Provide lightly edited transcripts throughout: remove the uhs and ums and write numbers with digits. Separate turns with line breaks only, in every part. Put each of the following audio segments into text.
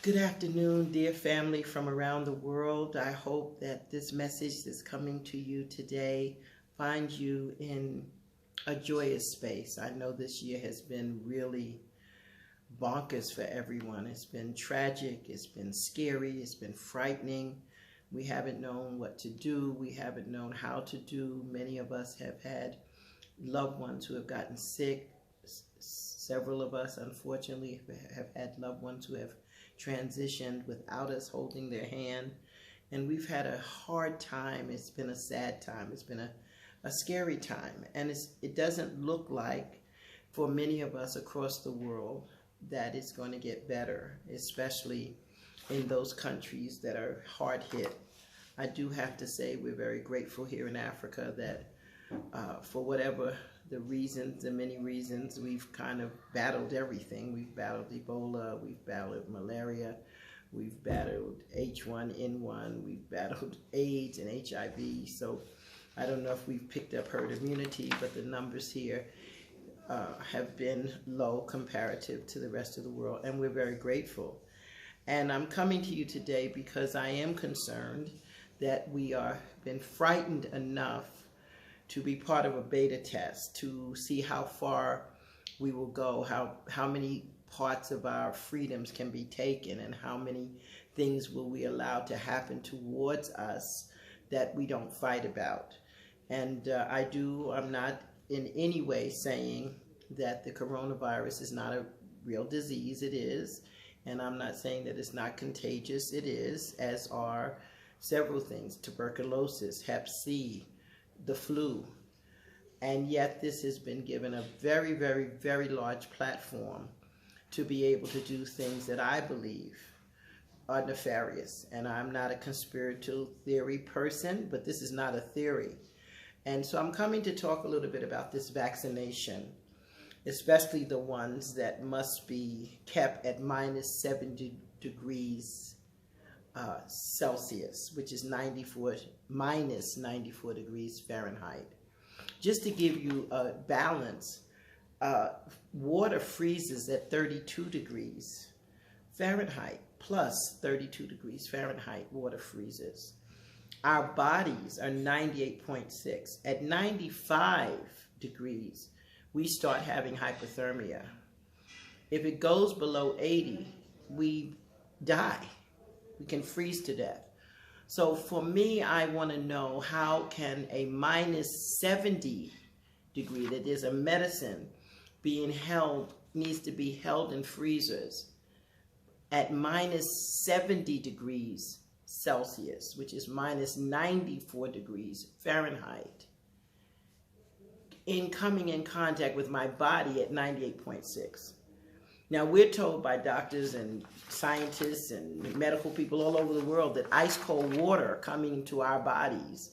Good afternoon, dear family from around the world. I hope that this message that's coming to you today finds you in a joyous space. I know this year has been really bonkers for everyone. It's been tragic, it's been scary, it's been frightening. We haven't known what to do, we haven't known how to do. Many of us have had loved ones who have gotten sick. Several of us, unfortunately, have had loved ones who have transitioned without us holding their hand. And we've had a hard time. It's been a sad time. It's been a scary time. And it doesn't look like, for many of us across the world, that it's going to get better, especially in those countries that are hard hit. I do have to say we're very grateful here in Africa that for whatever the reasons, the many reasons, we've kind of battled everything. We've battled Ebola, we've battled malaria, we've battled H1N1, we've battled AIDS and HIV. So I don't know if we've picked up herd immunity, but the numbers here have been low comparative to the rest of the world, and we're very grateful. And I'm coming to you today because I am concerned that we are been frightened enough to be part of a beta test, to see how far we will go, how many parts of our freedoms can be taken, and how many things will we allow to happen towards us that we don't fight about. And I'm not in any way saying that the coronavirus is not a real disease. It is. And I'm not saying that it's not contagious. It is, as are several things: tuberculosis, Hep C, the flu. And yet this has been given a very, very, very large platform to be able to do things that I believe are nefarious. And I'm not a conspiratorial theory person, but this is not a theory. And so I'm coming to talk a little bit about this vaccination, especially the ones that must be kept at minus 70 degrees Celsius, which is minus 94 degrees Fahrenheit. Just to give you a balance, water freezes at 32 degrees Fahrenheit, plus 32 degrees Fahrenheit water freezes. Our bodies are 98.6. At 95 degrees, we start having hypothermia. If it goes below 80, we die. We can freeze to death. So for me, I want to know, how can a minus 70 degree, that is a medicine being held, needs to be held in freezers at minus 70 degrees Celsius, which is minus 94 degrees Fahrenheit, in coming in contact with my body at 98.6. Now, we're told by doctors and scientists and medical people all over the world that ice cold water coming into our bodies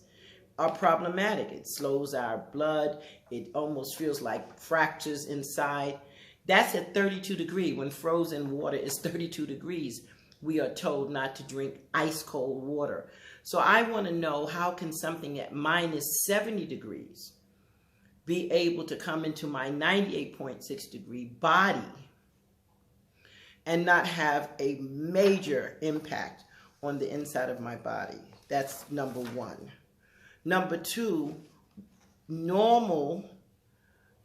are problematic. It slows our blood. It almost feels like fractures inside. That's at 32 degrees. When frozen water is 32 degrees, we are told not to drink ice cold water. So I want to know, how can something at minus 70 degrees be able to come into my 98.6 degree body and not have a major impact on the inside of my body? That's number one. Number two, normal,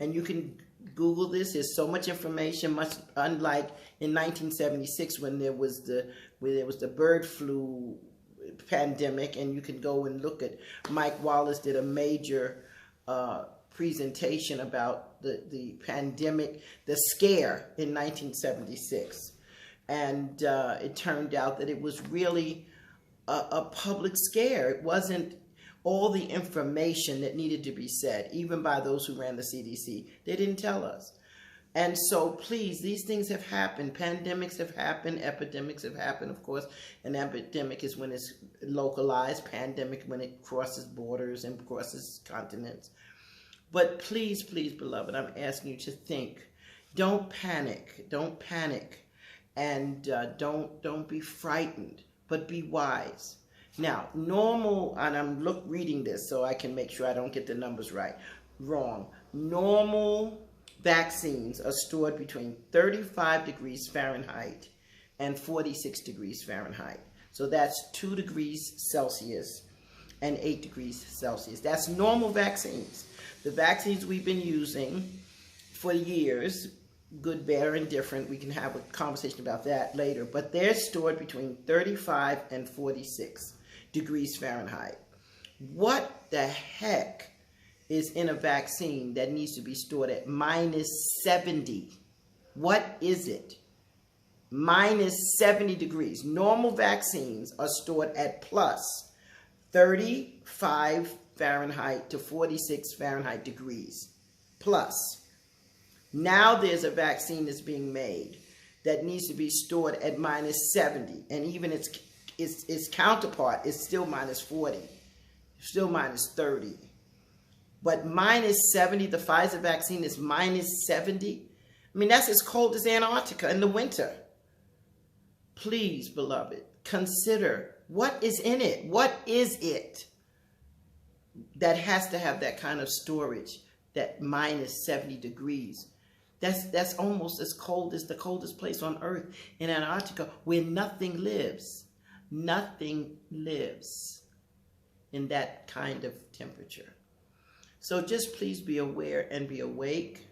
and you can Google this, there's so much information, much unlike in 1976 when there was the bird flu pandemic, and you can go and look at, Mike Wallace did a major presentation about the pandemic, the scare in 1976. And it turned out that it was really a public scare. It wasn't all the information that needed to be said, even by those who ran the CDC. They didn't tell us. And so please, these things have happened. Pandemics have happened. Epidemics have happened, of course. An epidemic is when it's localized. Pandemic when it crosses borders and crosses continents. But please, please, beloved, I'm asking you to think. Don't panic. Don't panic. And don't be frightened, but be wise. Now, normal, and I'm reading this so I can make sure I don't get the numbers wrong. Normal vaccines are stored between 35 degrees Fahrenheit and 46 degrees Fahrenheit. So that's 2 degrees Celsius and 8 degrees Celsius. That's normal vaccines. The vaccines we've been using for years, good, bad, or indifferent, we can have a conversation about that later, but they're stored between 35 and 46 degrees Fahrenheit. What the heck is in a vaccine that needs to be stored at -70? What is it? -70 degrees. Normal vaccines are stored at plus 35 Fahrenheit to 46 Fahrenheit degrees. Plus. Now there's a vaccine that's being made that needs to be stored at -70, and even its counterpart is still -40, still -30. But -70, the Pfizer vaccine is -70. I mean, that's as cold as Antarctica in the winter. Please, beloved, consider what is in it. What is it that has to have that kind of storage, that -70 degrees? That's almost as cold as the coldest place on earth, in Antarctica, where nothing lives. Nothing lives in that kind of temperature. So just please be aware and be awake.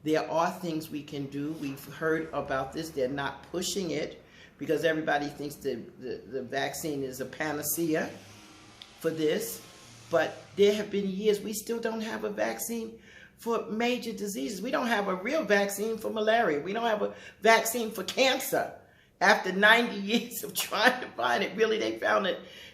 There are things we can do. We've heard about this. They're not pushing it because everybody thinks the vaccine is a panacea for this. But there have been years we still don't have a vaccine for major diseases. We don't have a real vaccine for malaria. We don't have a vaccine for cancer. After 90 years of trying to find it, really, they found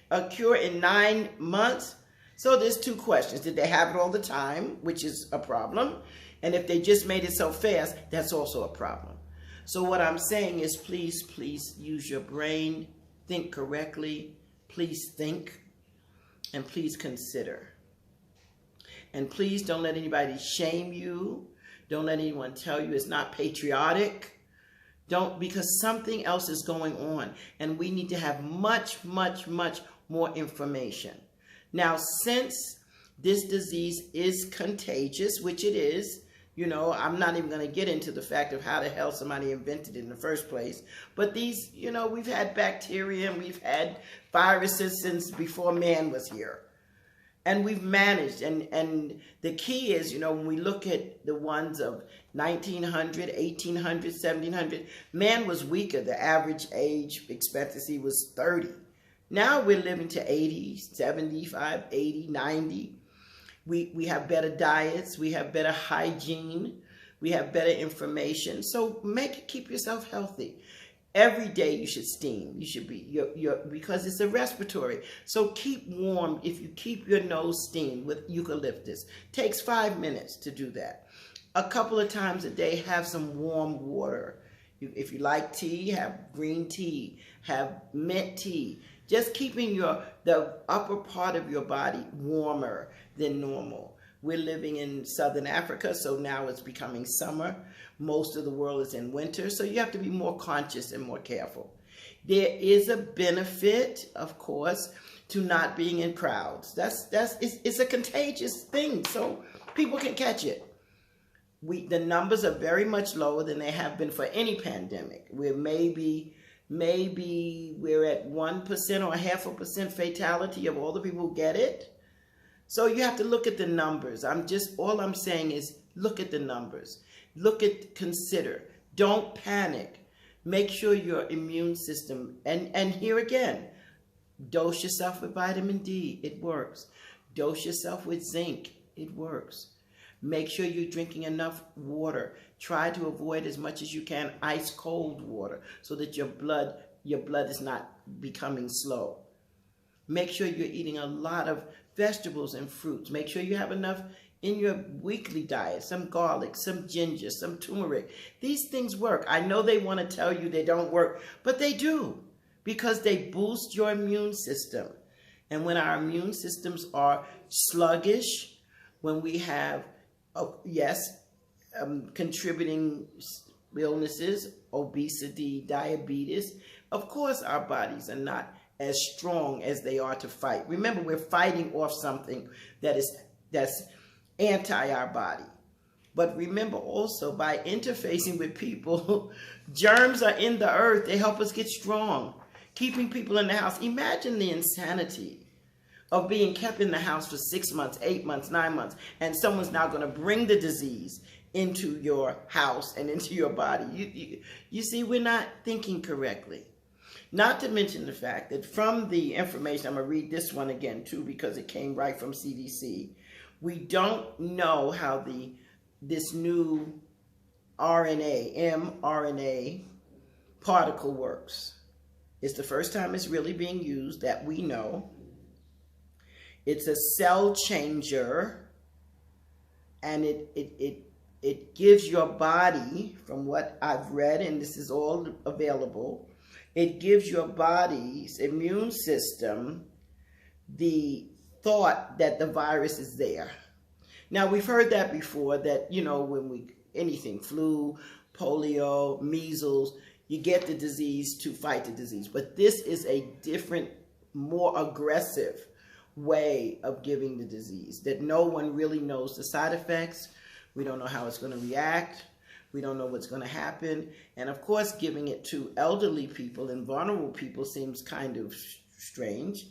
a cure in 9 months. So there's two questions. Did they have it all the time, which is a problem? And if they just made it so fast, that's also a problem. So what I'm saying is, please, please use your brain. Think correctly. Please think. And please consider. And please don't let anybody shame you. Don't let anyone tell you it's not patriotic. Don't, because something else is going on. And we need to have much, much, much more information. Now, since this disease is contagious, which it is, you know, I'm not even going to get into the fact of how the hell somebody invented it in the first place. But these, you know, we've had bacteria and we've had viruses since before man was here. And we've managed, and the key is, you know, when we look at the ones of 1900, 1800, 1700, man was weaker. The average age expectancy was 30. Now we're living to 80, 75, 80, 90. We have better diets. We have better hygiene. We have better information. So keep yourself healthy. Every day you should steam. You should be, because it's a respiratory. So keep warm. If you keep your nose steamed with eucalyptus, takes 5 minutes to do that. A couple of times a day, have some warm water. If you like tea, have green tea, have mint tea. Just keeping the upper part of your body warmer than normal. We're living in Southern Africa, so now it's becoming summer. Most of the world is in winter, so you have to be more conscious and more careful. There is a benefit, of course, to not being in crowds. It's a contagious thing, so people can catch it. The numbers are very much lower than they have been for any pandemic. We're maybe we're at 1% or 0.5% fatality of all the people who get it. So you have to look at the numbers. All I'm saying is look at the numbers. Consider. Don't panic. Make sure your immune system, and here again, dose yourself with vitamin D. It works. Dose yourself with zinc. It works. Make sure you're drinking enough water. Try to avoid as much as you can ice cold water so that your blood is not becoming slow. Make sure you're eating a lot of vegetables and fruits. Make sure you have enough in your weekly diet, some garlic, some ginger, some turmeric. These things work. I know they want to tell you they don't work, but they do, because they boost your immune system. And when our immune systems are sluggish, when we have, contributing illnesses, obesity, diabetes, of course our bodies are not as strong as they are to fight. Remember, we're fighting off something that's anti our body. But remember also, by interfacing with people, germs are in the earth. They help us get strong. Keeping people in the house. Imagine the insanity of being kept in the house for 6 months, 8 months, 9 months, and someone's now going to bring the disease into your house and into your body. You see, we're not thinking correctly. Not to mention the fact that from the information, I'm going to read this one again too, because it came right from CDC. We don't know how this new mRNA particle works. It's the first time it's really being used that we know. It's a cell changer, and it gives your body, from what I've read, and this is all available, it gives your body's immune system the thought that the virus is there. Now, we've heard that before, that, when anything, flu, polio, measles, you get the disease to fight the disease. But this is a different, more aggressive way of giving the disease, that no one really knows the side effects. We don't know how it's going to react. We don't know what's going to happen. And of course, giving it to elderly people and vulnerable people seems kind of strange.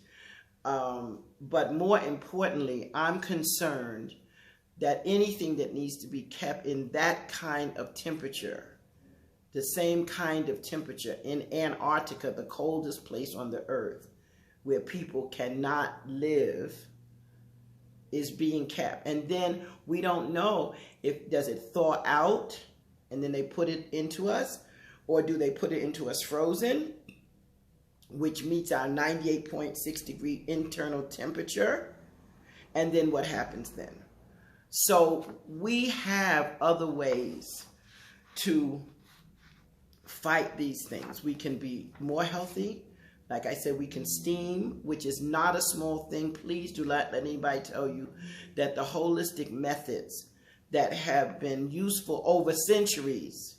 But more importantly, I'm concerned that anything that needs to be kept in that kind of temperature, the same kind of temperature in Antarctica, the coldest place on the earth, where people cannot live, is being kept. And then we don't know does it thaw out and then they put it into us, or do they put it into us frozen, which meets our 98.6 degree internal temperature, and then what happens then? So we have other ways to fight these things. We can be more healthy. Like I said, we can steam, which is not a small thing. Please do not let anybody tell you that the holistic methods that have been useful over centuries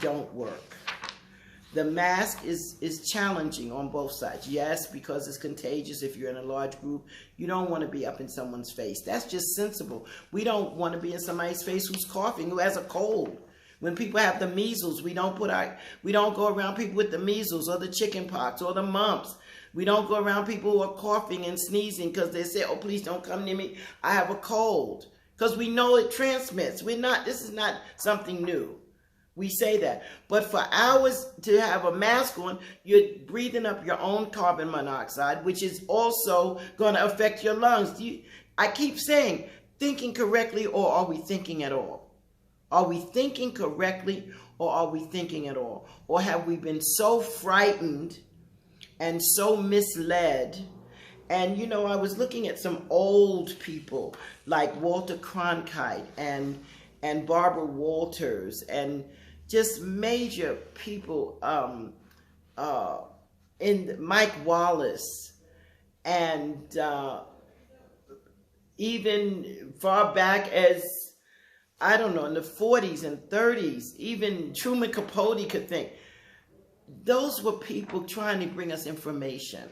don't work. The mask is challenging on both sides. Yes, because it's contagious. If you're in a large group, you don't want to be up in someone's face. That's just sensible. We don't want to be in somebody's face who's coughing, who has a cold. When people have the measles, we don't go around people with the measles or the chicken pox or the mumps. We don't go around people who are coughing and sneezing because they say, oh, please don't come near me, I have a cold. Because we know it transmits. This is not something new. We say that. But for hours to have a mask on, you're breathing up your own carbon monoxide, which is also going to affect your lungs. I keep saying, thinking correctly, or are we thinking at all? Are we thinking correctly, or are we thinking at all? Or have we been so frightened and so misled? And, I was looking at some old people like Walter Cronkite and Barbara Walters and just major people in Mike Wallace, and even far back as, I don't know, in the 40s and 30s, even Truman Capote could think. Those were people trying to bring us information.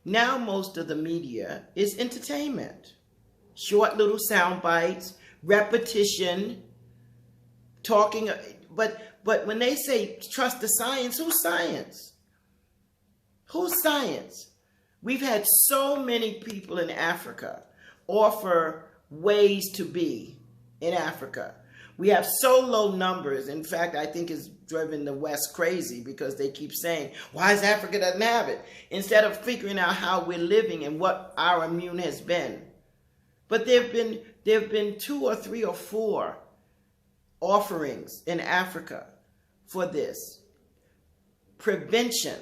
Now most of the media is entertainment. Short little sound bites, repetition, talking. But when they say trust the science, who's science? Who's science? We've had so many people in Africa offer ways to be in Africa. We have so low numbers. In fact, I think it's driven the West crazy because they keep saying, why is Africa doesn't have it? Instead of figuring out how we're living and what our immune has been. But there have been 2 or 3 or 4 offerings in Africa for this. Prevention.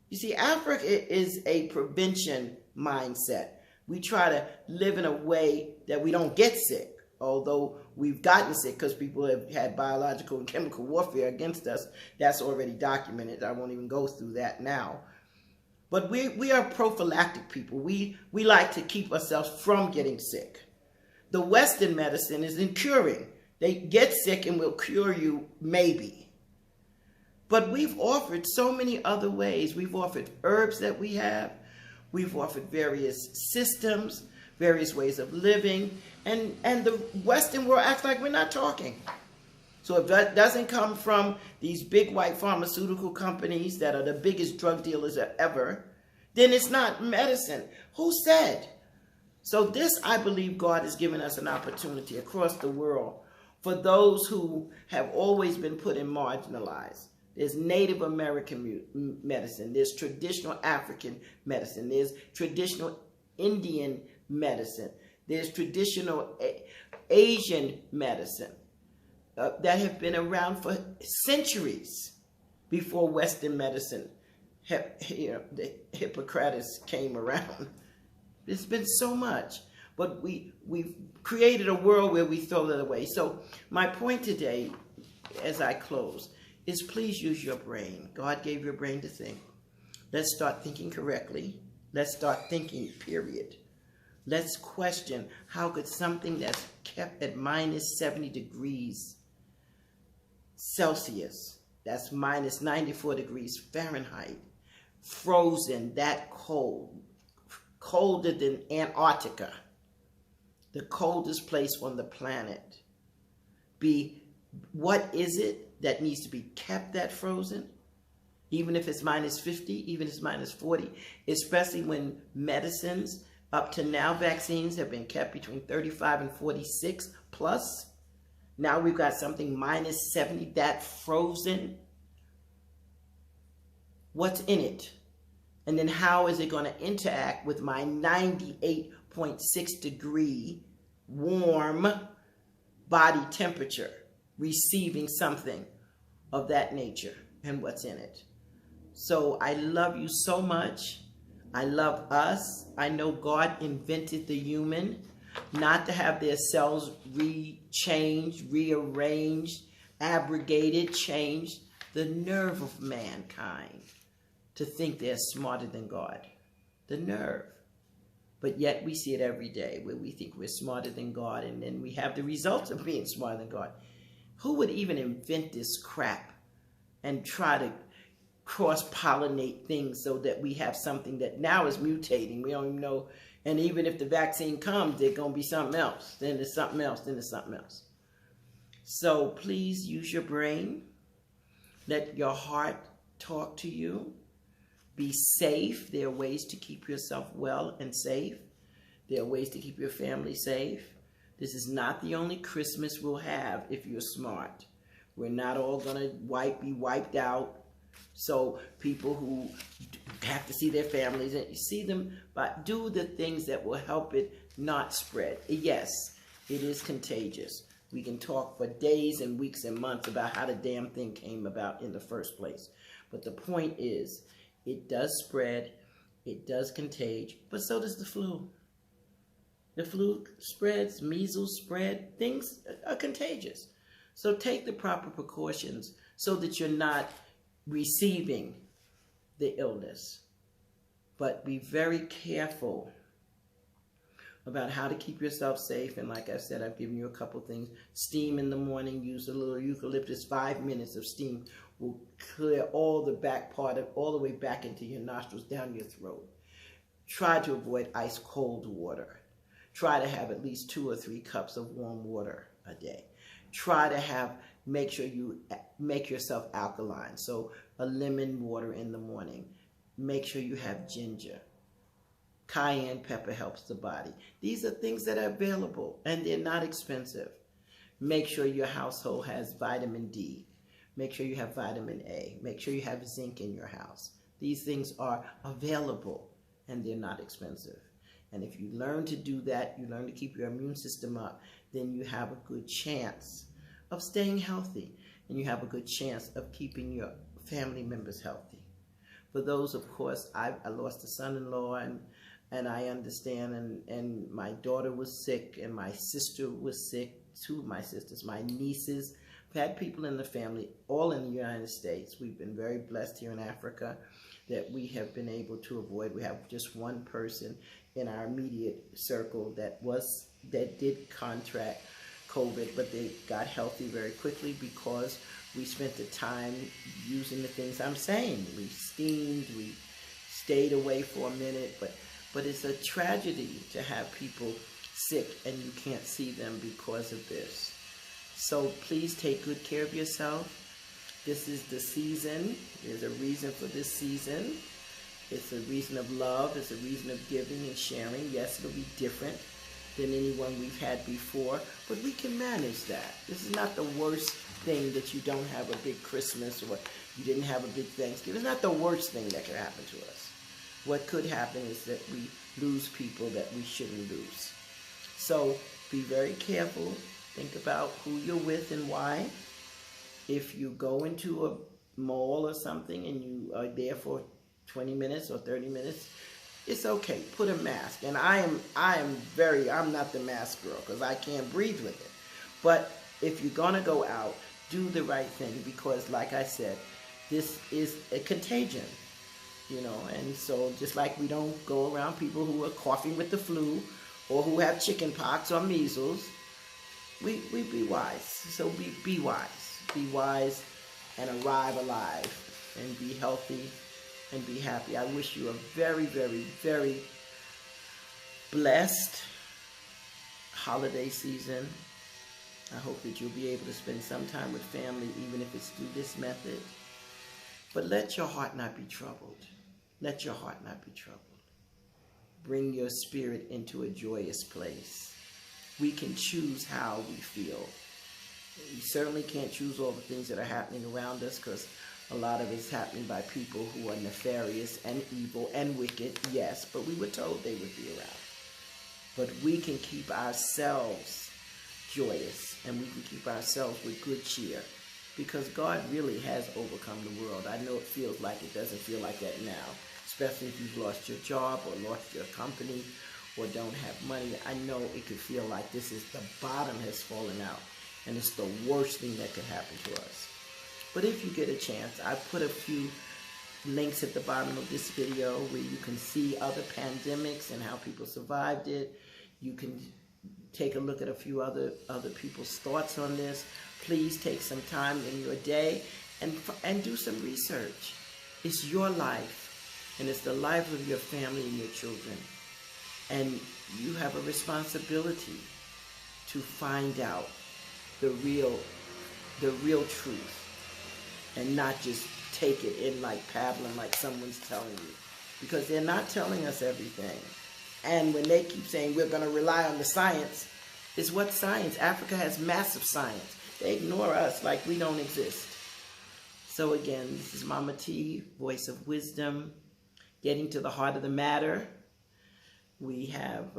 You see, Africa is a prevention mindset. We try to live in a way that we don't get sick. Although we've gotten sick because people have had biological and chemical warfare against us. That's already documented. I won't even go through that now. But we are prophylactic people. We like to keep ourselves from getting sick. The Western medicine is in curing. They get sick and will cure you, maybe. But we've offered so many other ways. We've offered herbs that we have. We've offered various systems. various ways of living, and the Western world acts like we're not talking. So if that doesn't come from these big white pharmaceutical companies that are the biggest drug dealers ever, then it's not medicine. Who said? So this, I believe God has given us an opportunity across the world for those who have always been put in marginalized. There's Native American medicine. There's traditional African medicine. There's traditional Indian medicine. There's traditional Asian medicine that have been around for centuries before Western medicine, the Hippocrates came around. There's been so much, but we've created a world where we throw that away. So my point today, as I close, is please use your brain. God gave your brain to think. Let's start thinking correctly. Let's start thinking, period. Let's question, how could something that's kept at minus 70 degrees Celsius, that's minus 94 degrees Fahrenheit, frozen that cold, colder than Antarctica, the coldest place on the planet, what is it that needs to be kept that frozen? Even if it's minus 50, even if it's minus 40, especially when medicines, up to now vaccines have been kept between 35 and 46 plus. Now we've got something minus 70, that frozen. What's in it? And then how is it going to interact with my 98.6 degree warm body temperature, receiving something of that nature and what's in it? So I love you so much. I love us. I know God invented the human not to have their cells changed, rearranged, abrogated, changed. The nerve of mankind to think they're smarter than God. The nerve. But yet we see it every day where we think we're smarter than God, and then we have the results of being smarter than God. Who would even invent this crap and try to cross-pollinate things so that we have something that now is mutating? We don't even know. And even if the vaccine comes, there's going to be something else. Then there's something else. Then there's something else. So please use your brain. Let your heart talk to you. Be safe. There are ways to keep yourself well and safe. There are ways to keep your family safe. This is not the only Christmas we'll have if you're smart. We're not all going to be wiped out. So people who have to see their families, and you see them, but do the things that will help it not spread. Yes, it is contagious. We can talk for days and weeks and months about how the damn thing came about in the first place. But the point is, it does spread, it does contage, but so does the flu. The flu spreads, measles spread, things are contagious. So take the proper precautions so that you're not receiving the illness. But be very careful about how to keep yourself safe. And like I said, I've given you a couple things. Steam in the morning, use a little eucalyptus. 5 minutes of steam will clear all the back part of, all the way back into your nostrils, down your throat. Try to avoid ice cold water. Try to have at least 2 or 3 cups of warm water a day. Try to make sure you make yourself alkaline. So a lemon water in the morning. Make sure you have ginger. Cayenne pepper helps the body. These are things that are available and they're not expensive. Make sure your household has vitamin D. Make sure you have vitamin A. Make sure you have zinc in your house. These things are available and they're not expensive. And if you learn to do that, you learn to keep your immune system up, then you have a good chance of staying healthy. And you have a good chance of keeping your family members healthy. For those, of course, I lost a son-in-law, and I understand, and my daughter was sick, and my sister was sick, 2 of my sisters, my nieces. I've had people in the family, all in the United States. We've been very blessed here in Africa that we have been able to avoid. We have just one person in our immediate circle that did contract COVID, but they got healthy very quickly because we spent the time using the things I'm saying. We steamed, we stayed away for a minute, but But it's a tragedy to have people sick and you can't see them because of this. So please take good care of yourself. This is the season. There's a reason for this season. It's a reason of love. It's a reason of giving and sharing. Yes, it'll be different than any one we've had before, but we can manage that. This is not the worst thing that you don't have a big Christmas or you didn't have a big Thanksgiving. It's not the worst thing that could happen to us. What could happen is that we lose people that we shouldn't lose. So be very careful. Think about who you're with and why. If you go into a mall or something and you are there for 20 minutes or 30 minutes, it's okay. Put a mask. And I'm not the mask girl because I can't breathe with it. But if you're going to go out, do the right thing because, like I said, this is a contagion, you know. And so just like we don't go around people who are coughing with the flu or who have chicken pox or measles, we be wise. So be wise. Be wise and arrive alive and be healthy and be happy. I wish you a very, very, very blessed holiday season. I hope that you'll be able to spend some time with family, even if it's through this method. But let your heart not be troubled. Let your heart not be troubled. Bring your spirit into a joyous place. We can choose how we feel. We certainly can't choose all the things that are happening around us because a lot of it's happening by people who are nefarious and evil and wicked, yes, but we were told they would be around. But we can keep ourselves joyous and we can keep ourselves with good cheer because God really has overcome the world. I know it feels like it doesn't feel like that now, especially if you've lost your job or lost your company or don't have money. I know it could feel like this is the bottom has fallen out and it's the worst thing that could happen to us. But if you get a chance, I put a few links at the bottom of this video where you can see other pandemics and how people survived it. You can take a look at a few other people's thoughts on this. Please take some time in your day and do some research. It's your life, and it's the life of your family and your children. And you have a responsibility to find out the real truth. And not just take it in like paddling like someone's telling you. Because they're not telling us everything. And when they keep saying we're going to rely on the science, it's what science? Africa has massive science. They ignore us like we don't exist. So again, this is Mama T, voice of wisdom, getting to the heart of the matter. We have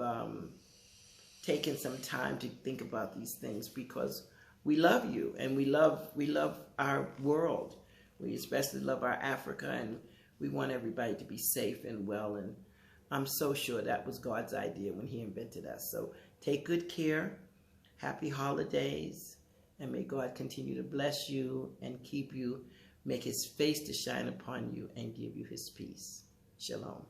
taken some time to think about these things because we love you and we love our world. We especially love our Africa and we want everybody to be safe and well. And I'm so sure that was God's idea when he invented us. So take good care. Happy holidays. And may God continue to bless you and keep you, make his face to shine upon you and give you his peace. Shalom.